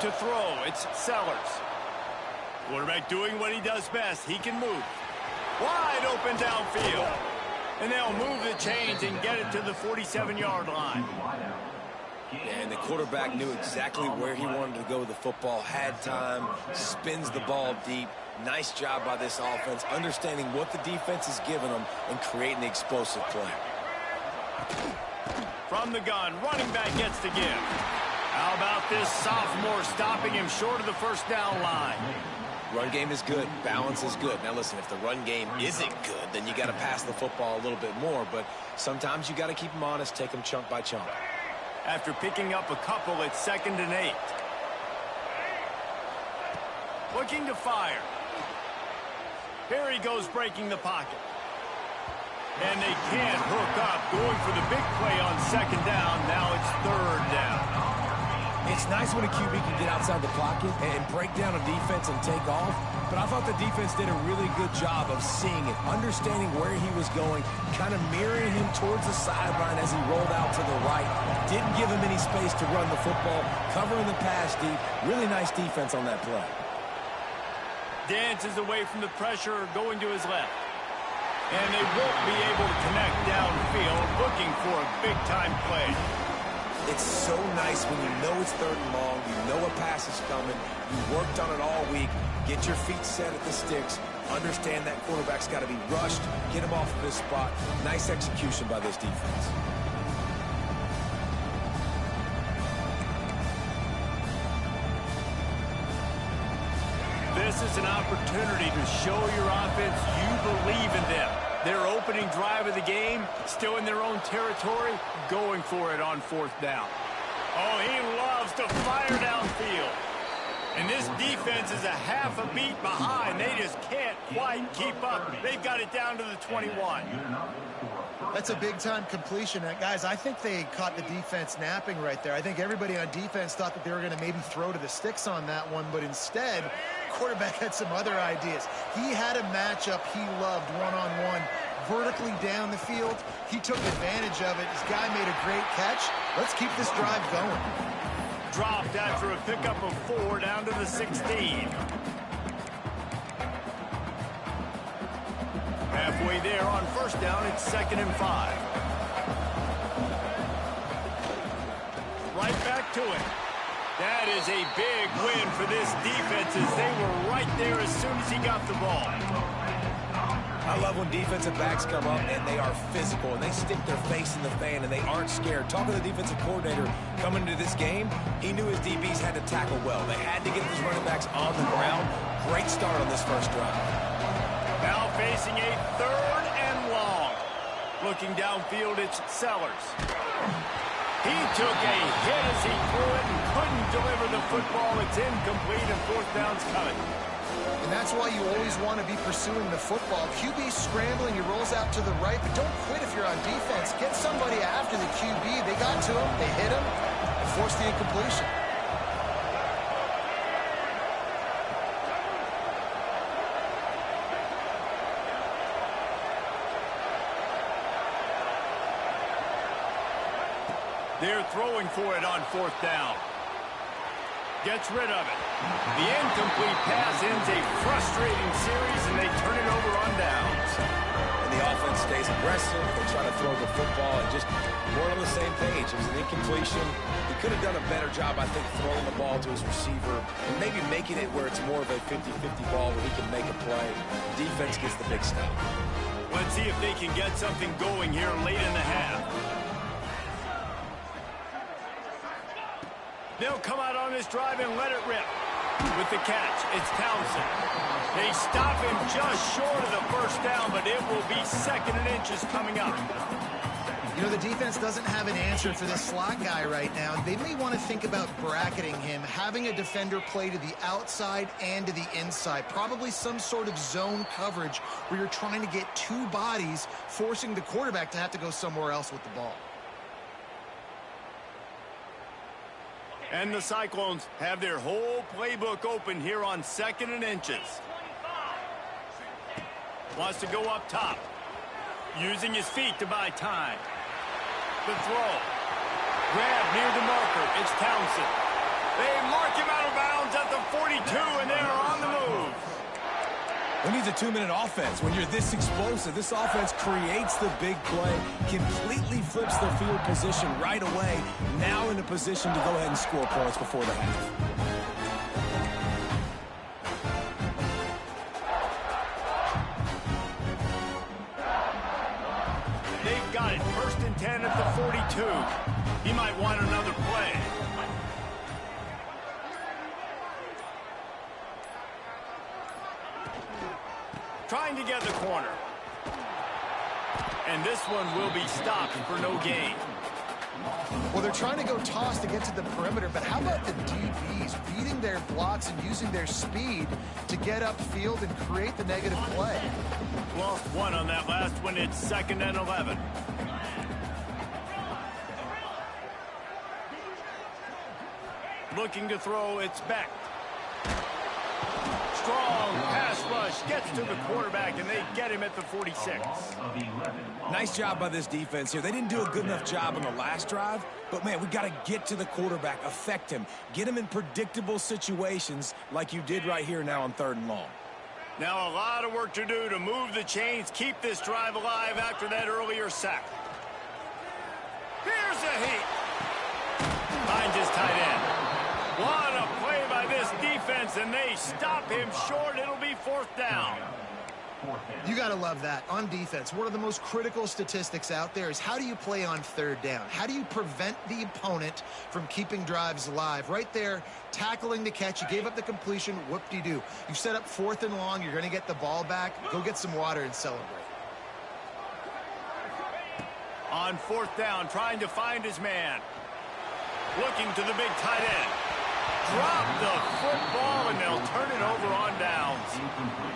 To throw, it's Sellers. Quarterback doing what he does best. He can move. Wide open downfield. And they'll move the chains and get it to the 47-yard line. And the quarterback knew exactly where he wanted to go with the football, had time, spins the ball deep. Nice job by this offense, understanding what the defense is giving them and creating the explosive play. From the gun, running back gets the give. How about this sophomore stopping him short of the first down line? Run game is good. Balance is good. Now, listen, if the run game isn't good, then you got to pass the football a little bit more. But sometimes you got to keep them honest, take them chunk by chunk. After picking up a couple, it's 2nd and 8. Looking to fire. Here he goes breaking the pocket. And they can't hook up. Going for the big play on 2nd down. Now it's 3rd down. It's nice when a QB can get outside the pocket and break down a defense and take off. But I thought the defense did a really good job of seeing it, understanding where he was going, kind of mirroring him towards the sideline as he rolled out to the right. Didn't give him any space to run the football, covering the pass deep. Really nice defense on that play. Dances away from the pressure, going to his left. And they won't be able to connect downfield, looking for a big-time play. It's so nice when you know it's 3rd and long, you know a pass is coming, you worked on it all week, get your feet set at the sticks, understand that quarterback's got to be rushed, get him off of his spot. Nice execution by this defense. This is an opportunity to show your offense you believe in them. Their opening drive of the game, still in their own territory, going for it on 4th down. Oh, he loves to fire downfield. And this defense is a half a beat behind. They just can't quite keep up. They've got it down to the 21. That's a big-time completion. Guys, I think they caught the defense napping right there. I think everybody on defense thought that they were going to maybe throw to the sticks on that one, but instead, quarterback had some other ideas. He had a matchup he loved one-on-one, vertically down the field. He took advantage of it. This guy made a great catch. Let's keep this drive going. Dropped after a pickup of 4 down to the 16. Halfway there on 1st down, it's 2nd and 5. Right back to it. That is a big win for this defense as they were right there as soon as he got the ball. I love when defensive backs come up and they are physical and they stick their face in the fan and they aren't scared. Talking to the defensive coordinator coming into this game, he knew his DBs had to tackle well. They had to get these running backs on the ground. Great start on this first drive. Now facing a 3rd and long. Looking downfield, it's Sellers. He took a hit as he threw it and couldn't deliver the football. It's incomplete and 4th down's coming. And that's why you always want to be pursuing the football. QB scrambling, he rolls out to the right, but don't quit if you're on defense. Get somebody after the QB. They got to him, they hit him, and forced the incompletion. They're throwing for it on 4th down. Gets rid of it. The incomplete pass ends a frustrating series, and they turn it over on downs. And the offense stays aggressive. They try to throw the football and just weren't on the same page. It was an incompletion. He could have done a better job, I think, throwing the ball to his receiver and maybe making it where it's more of a 50-50 ball where he can make a play. Defense gets the big stop. Let's see if they can get something going here late in the half. They'll come out on this drive and let it rip. With the catch, it's Townsend. They stop him just short of the 1st down, but it will be 2nd and inches coming up. You know, the defense doesn't have an answer for this slot guy right now. They may want to think about bracketing him, having a defender play to the outside and to the inside. Probably some sort of zone coverage where you're trying to get 2 bodies, forcing the quarterback to have to go somewhere else with the ball. And the Cyclones have their whole playbook open here on 2nd and inches. Wants to go up top. Using his feet to buy time. The throw. Grab near the marker. It's Townsend. They mark him out of bounds at the 42, and they're on the move. Who needs a 2-minute offense? When you're this explosive, this offense creates the big play, completely flips their field position right away, now in a position to go ahead and score points before the half. They've got it. 1st and 10 at the 42. He might want another play. Trying to get the corner. And this one will be stopped for no gain. Well, they're trying to go toss to get to the perimeter, but how about the DBs beating their blocks and using their speed to get upfield and create the negative play? Lost one on that last one. It's 2nd and 11. Looking to throw, it's back. Strong pass rush gets to the quarterback, and they get him at the 46. Nice job by this defense here. They didn't do a good enough job on the last drive, but, man, we got to get to the quarterback, affect him, get him in predictable situations like you did right here now on 3rd and long. Now a lot of work to do to move the chains, keep this drive alive after that earlier sack. Here's a heat. Finds his tight end. What a play by this defense, and they stop him short. It'll be 4th down. You got to love that. On defense, one of the most critical statistics out there is how do you play on 3rd down? How do you prevent the opponent from keeping drives alive? Right there, tackling the catch. You gave up the completion. Whoop-de-doo. You set up 4th and long. You're going to get the ball back. Go get some water and celebrate. On 4th down, trying to find his man. Looking to the big tight end. Drop the football, and they'll turn it over on downs.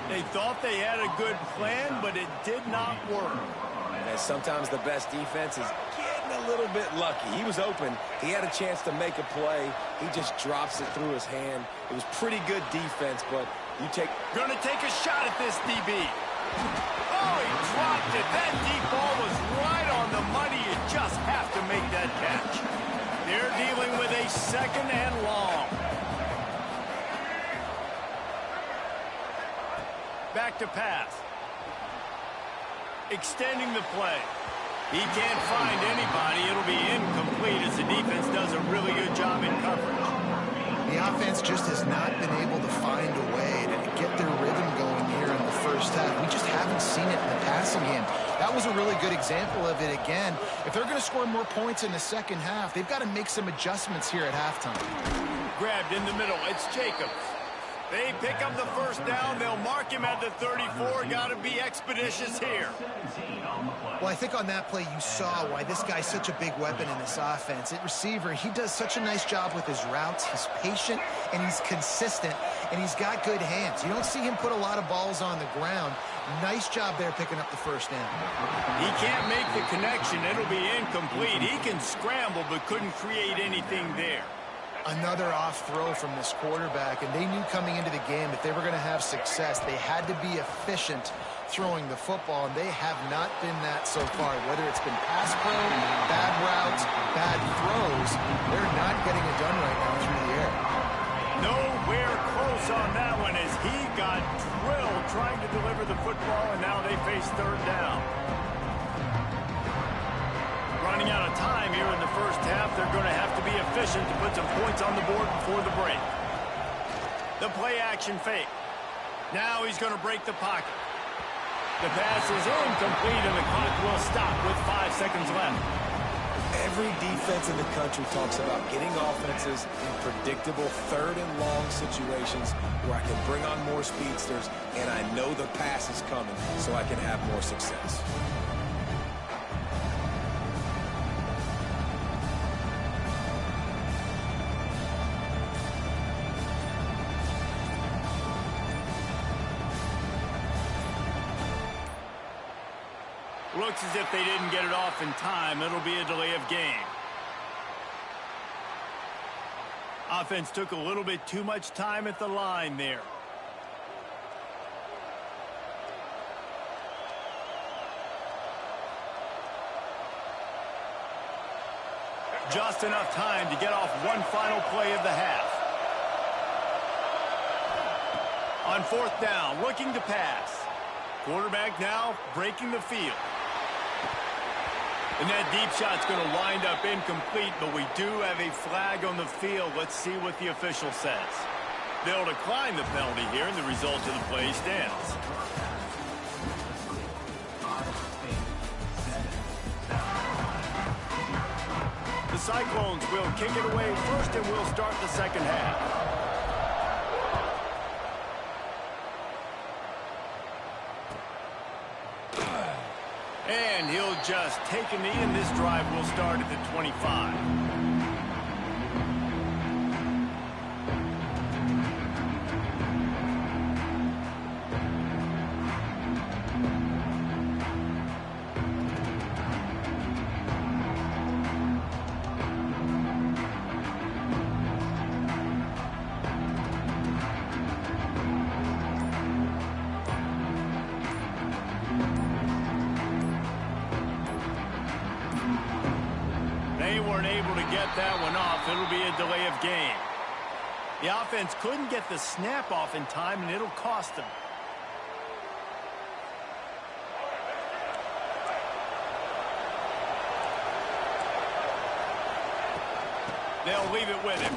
They thought they had a good plan, but it did not work. And sometimes the best defense is getting a little bit lucky. He was open. He had a chance to make a play. He just drops it through his hand. It was pretty good defense, but you take... Going to take a shot at this DB. Oh, he dropped it. That deep ball was right on the money. You just have to make that catch. They're dealing with a 2nd and long. Back to pass. Extending the play. He can't find anybody. It'll be incomplete as the defense does a really good job in coverage. The offense just has not been able to find a way to get their rhythm going here in the 1st half. We just haven't seen it in the passing game. That was a really good example of it again. If they're going to score more points in the 2nd half, they've got to make some adjustments here at halftime. Grabbed in the middle. It's Jacobs. They pick up the 1st down. They'll mark him at the 34. Got to be expeditious here. Well, I think on that play you saw why this guy's such a big weapon in this offense. At receiver, he does such a nice job with his routes. He's patient, and he's consistent, and he's got good hands. You don't see him put a lot of balls on the ground. Nice job there picking up the 1st down. He can't make the connection. It'll be incomplete. He can scramble, but couldn't create anything there. Another off throw from this quarterback, and they knew coming into the game that they were going to have success. They had to be efficient throwing the football, and they have not been that so far. Whether it's been pass pro, bad routes, bad throws, they're not getting it done right now through the air. Nowhere close on that one as he got drilled trying to deliver the football, and now they face 3rd down. Running out of time here in the 1st half. They're going to have to be efficient to put some points on the board before the break. The play action fake. Now he's going to break the pocket. The pass is incomplete, and the clock will stop with 5 seconds left. Every defense in the country talks about getting offenses in predictable 3rd and long situations where I can bring on more speedsters, and I know the pass is coming so I can have more success. Looks as if they didn't get it off in time. It'll be a delay of game. Offense took a little bit too much time at the line there. Just enough time to get off one final play of the half. On fourth down, looking to pass. Quarterback now breaking the field. And that deep shot's going to wind up incomplete, but we do have a flag on the field. Let's see what the official says. They'll decline the penalty here, and the result of the play stands. The Cyclones will kick it away first, and we'll start the second half. And he'll just take a knee, and this drive will start at the 25. They weren't able to get that one off. It'll be a delay of game. The offense couldn't get the snap off in time, and it'll cost them. They'll leave it with him.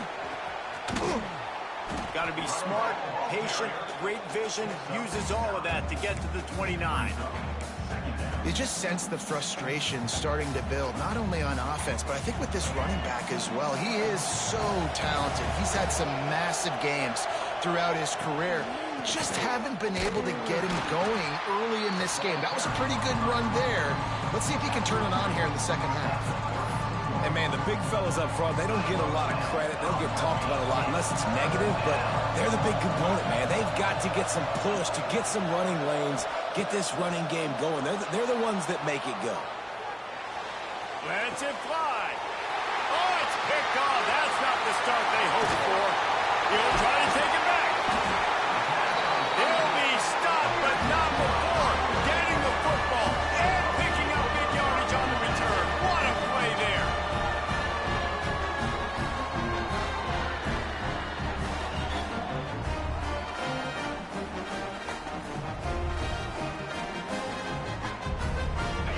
Got to be smart, patient, great vision, uses all of that to get to the 29. You just sense the frustration starting to build, not only on offense, but I think with this running back as well. He is so talented. He's had some massive games throughout his career. Just haven't been able to get him going early in this game. That was a pretty good run there. Let's see if he can turn it on here in the second half. And, man, the big fellas up front, they don't get a lot of credit. They don't get talked about a lot unless it's negative, but they're the big component, man. They've got to get some push, to get some running lanes, get this running game going. They're the ones that make it go. Lets it fly. Oh, it's picked off. That's not the start they hoped for. He'll try to take it back. He'll be stopped, but not before getting the football and picking up big yardage on the return. What a play there.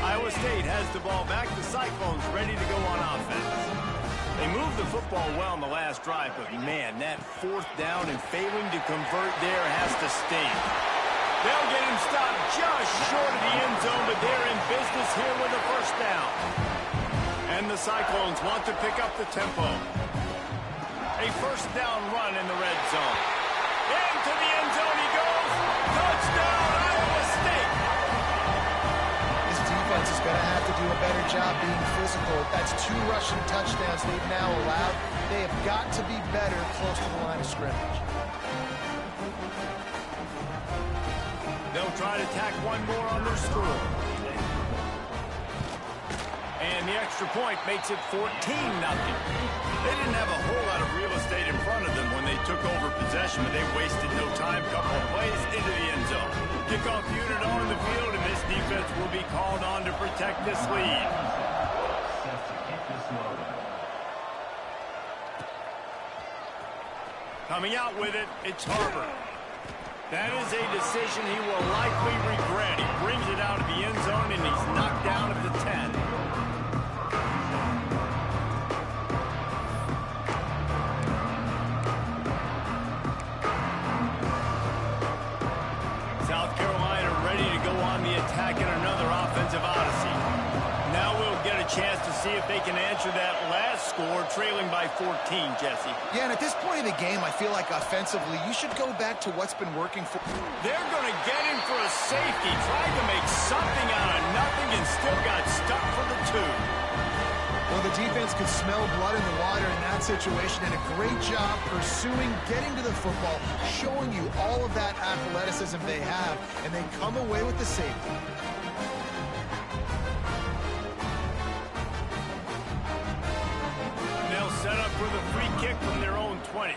Iowa State has the ball back. The Cyclones ready to go on offense. They moved the football well in the last drive, but man, that fourth down and failing to convert there has to sting. They'll get him stopped just short of the end zone, but they're in business here with a first down. And the Cyclones want to pick up the tempo. A first down run in the red zone. Into the end zone he goes. Touchdown, Iowa State. This defense is going to have to do a better job being physical. That's 2 rushing touchdowns they've now allowed. They have got to be better close to the line of scrimmage. They'll try to tack one more on their score. And the extra point makes it 14-0. They didn't have a whole lot of real estate in front of them when they took over possession, but they wasted no time. Couple of plays into the end zone. Kickoff unit on the field, and this defense will be called on to protect this lead. Coming out with it, it's Harbor. That is a decision he will likely regret. He brings it out of the end zone, and he's knocked down at the 10. South Carolina ready to go on the attack in another offensive odyssey. Now we'll get a chance to see if they can answer that last score, trailing by 14, Jesse. Yeah, and at this point of the game, I feel like offensively, you should go back to what's been working for... They're going to get him for a safety. Tried to make something out of nothing and still got stuck for the 2. Well, the defense could smell blood in the water in that situation, and a great job pursuing, getting to the football, showing you all of that athleticism they have, and they come away with the safety. They'll set up for the free kick from their own 20.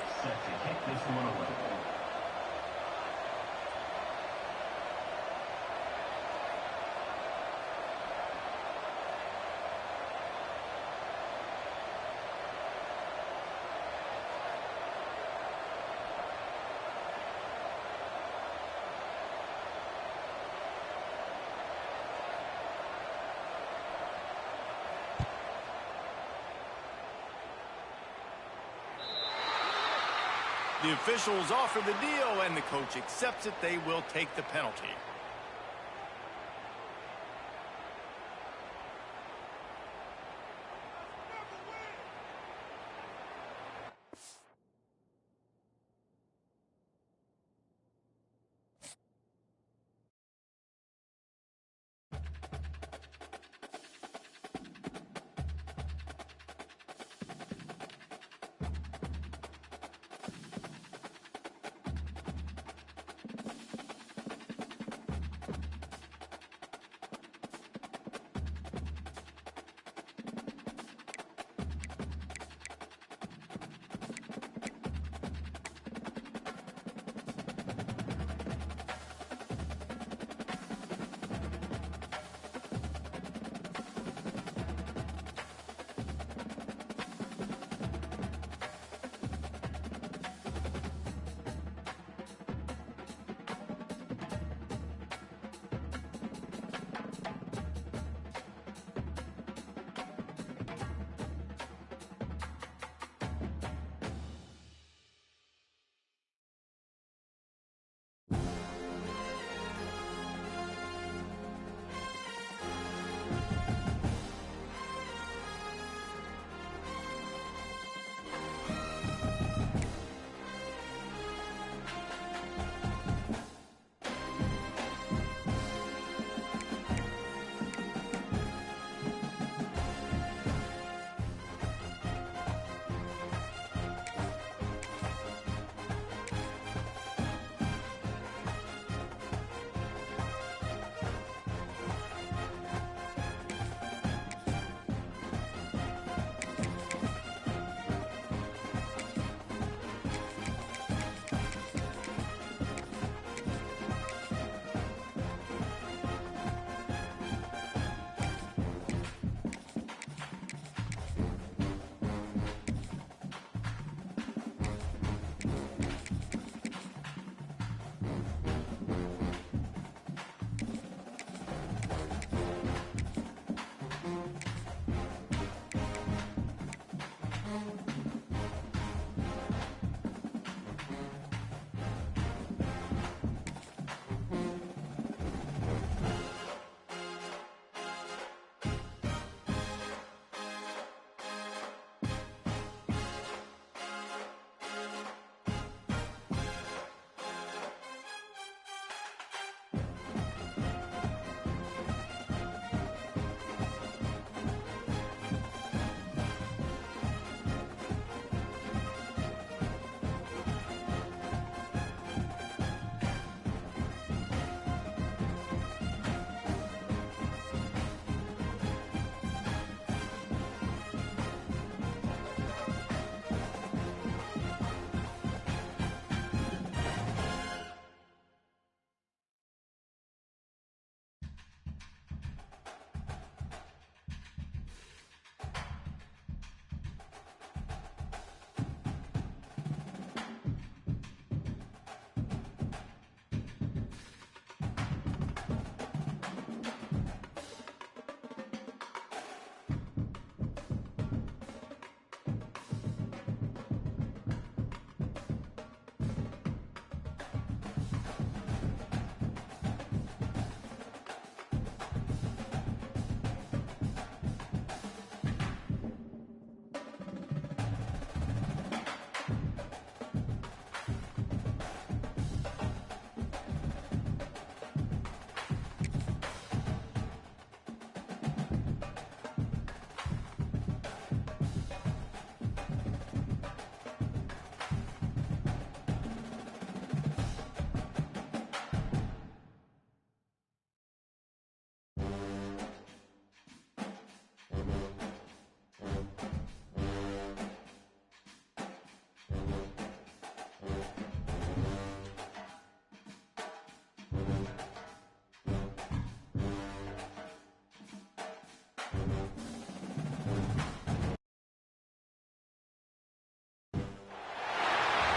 The officials offer the deal, and the coach accepts it. They will take the penalty.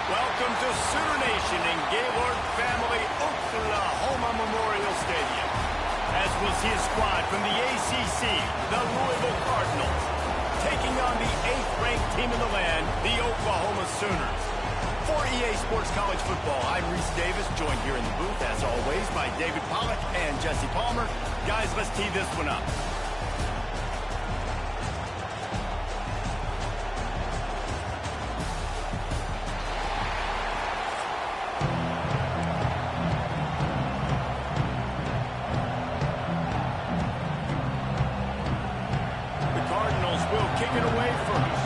Welcome to Sooner Nation in Gaylord Family Oklahoma Memorial Stadium. As we see a squad from the ACC, the Louisville Cardinals, taking on the 8th-ranked team in the land, the Oklahoma Sooners. For For EA Sports College Football, I'm Reese Davis, joined here in the booth, as always, by David Pollack and Jesse Palmer. Guys, let's tee this one up. The Cardinals will kick it away first.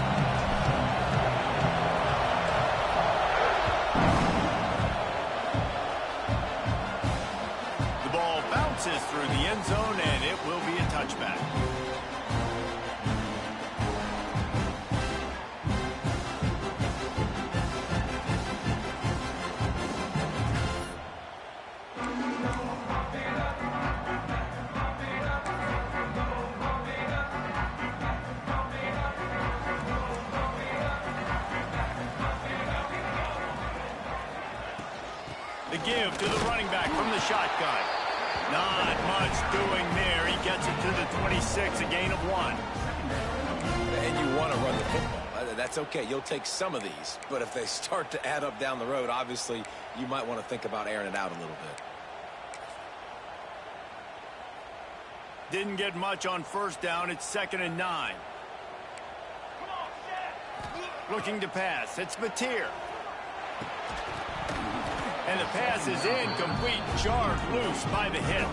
Bounces through the end zone, and it will be a touchback. The give to the running back from the shotgun. Not much doing there. He gets it to the 26, a gain of 1. And you want to run the football. That's okay. You'll take some of these. But if they start to add up down the road, obviously, you might want to think about airing it out a little bit. Didn't get much on first down. It's 2nd and 9. Looking to pass. It's Mateer. And the pass is incomplete, jarred loose by the hit.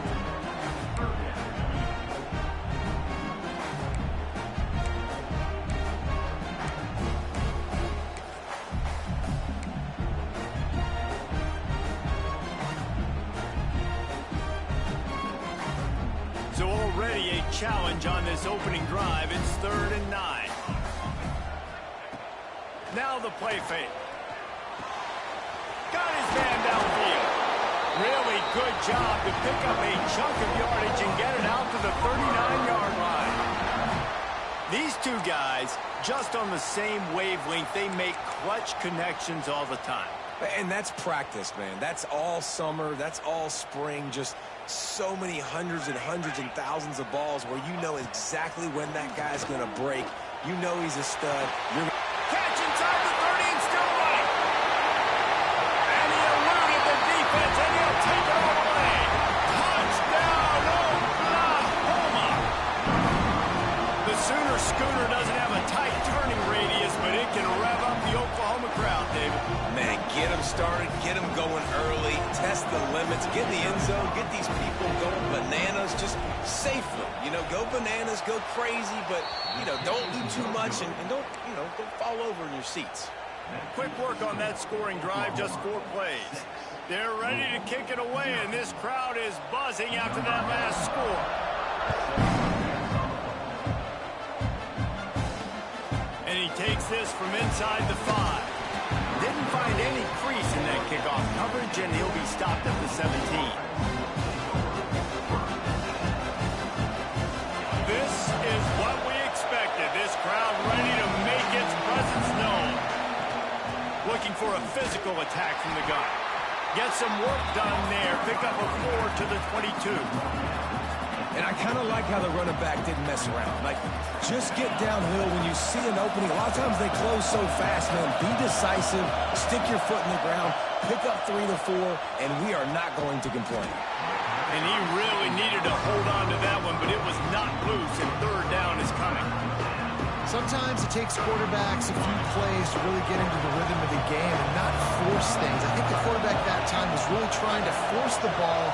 So already a challenge on this opening drive. It's 3rd and 9. Now the play fake. Got his man downfield. Really good job to pick up a chunk of yardage and get it out to the 39-yard line. These two guys, just on the same wavelength, they make clutch connections all the time. And that's practice, man. That's all summer. That's all spring. Just so many hundreds and thousands of balls where you know exactly when that guy's going to break. You know he's a stud. Catch inside the 30 and still running. And he eluded the defense, and he'll take it all the way. Touchdown, Oklahoma. The Sooner Scooter doesn't have a tight turning radius, but it can rev up the Oklahoma crowd, David. Man, get them started, get them going early, test the limits, get in the end zone, get these people going bananas, just safely. You know, go bananas, go crazy, but, you know, don't do too much and don't, you know, don't fall over in your seats. Quick work on that scoring drive, just 4 plays. They're ready to kick it away, and this crowd is buzzing after that last score. And he takes this from inside the 5. Didn't find any crease in that kickoff coverage, and he'll be stopped at the 17. This is what we expected. This crowd ready to make its presence known. Looking for a physical attack from the gun. Get some work done there. Pick up a 4 to the 22. And I kind of like how the running back didn't mess around. Like, just get downhill when you see an opening. A lot of times they close so fast, man. Be decisive. Stick your foot in the ground. Pick up 3 to 4, and we are not going to complain. And he really needed to hold on to that one, but it was not loose, and 3rd down is coming. Sometimes it takes quarterbacks a few plays to really get into the rhythm of the game and not force things. I think the quarterback that time was really trying to force the ball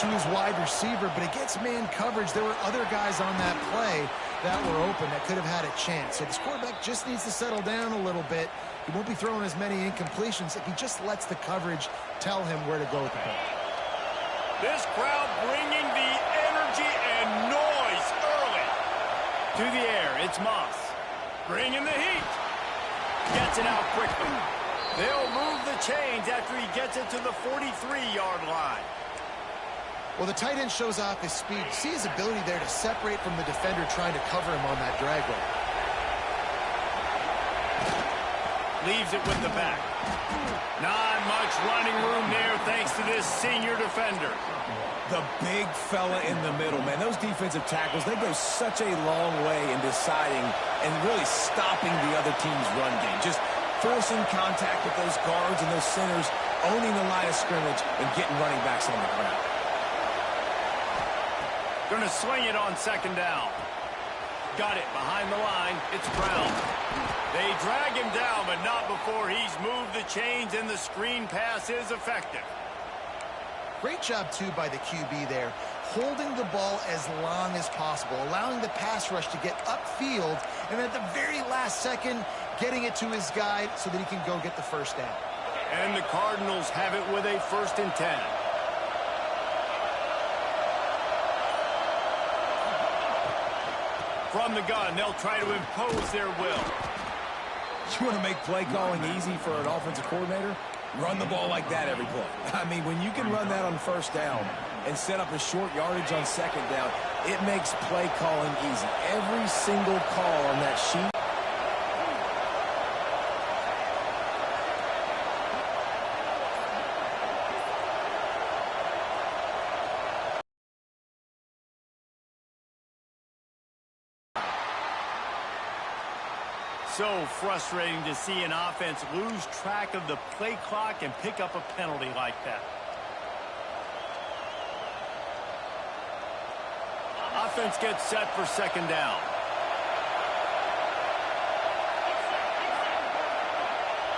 to his wide receiver, but against man coverage, there were other guys on that play that were open that could have had a chance. So this quarterback just needs to settle down a little bit. He won't be throwing as many incompletions if he just lets the coverage tell him where to go with the ball. This crowd bringing the energy and noise early. To the air, it's Moss. Bringing the heat. Gets it out quickly. They'll move the chains after he gets it to the 43-yard line. Well, the tight end shows off his speed. See his ability there to separate from the defender trying to cover him on that drag route. Leaves it with the back. Not much running room there thanks to this senior defender. The big fella in the middle, man. Those defensive tackles, they go such a long way in deciding and really stopping the other team's run game. Just forcing contact with those guards and those centers, owning the line of scrimmage, and getting running backs on the ground. Going to swing it on second down. Got it behind the line. It's Brown. They drag him down, but not before he's moved the chains, and the screen pass is effective. Great job, too, by the QB there, holding the ball as long as possible, allowing the pass rush to get upfield, and at the very last second, getting it to his guy so that he can go get the first down. And the Cardinals have it with a 1st and 10. From the gun, they'll try to impose their will. You want to make play calling easy for an offensive coordinator? Run the ball like that every play. I mean, when you can run that on first down and set up a short yardage on second down, it makes play calling easy. Every single call on that sheet. So frustrating to see an offense lose track of the play clock and pick up a penalty like that. Offense gets set for second down.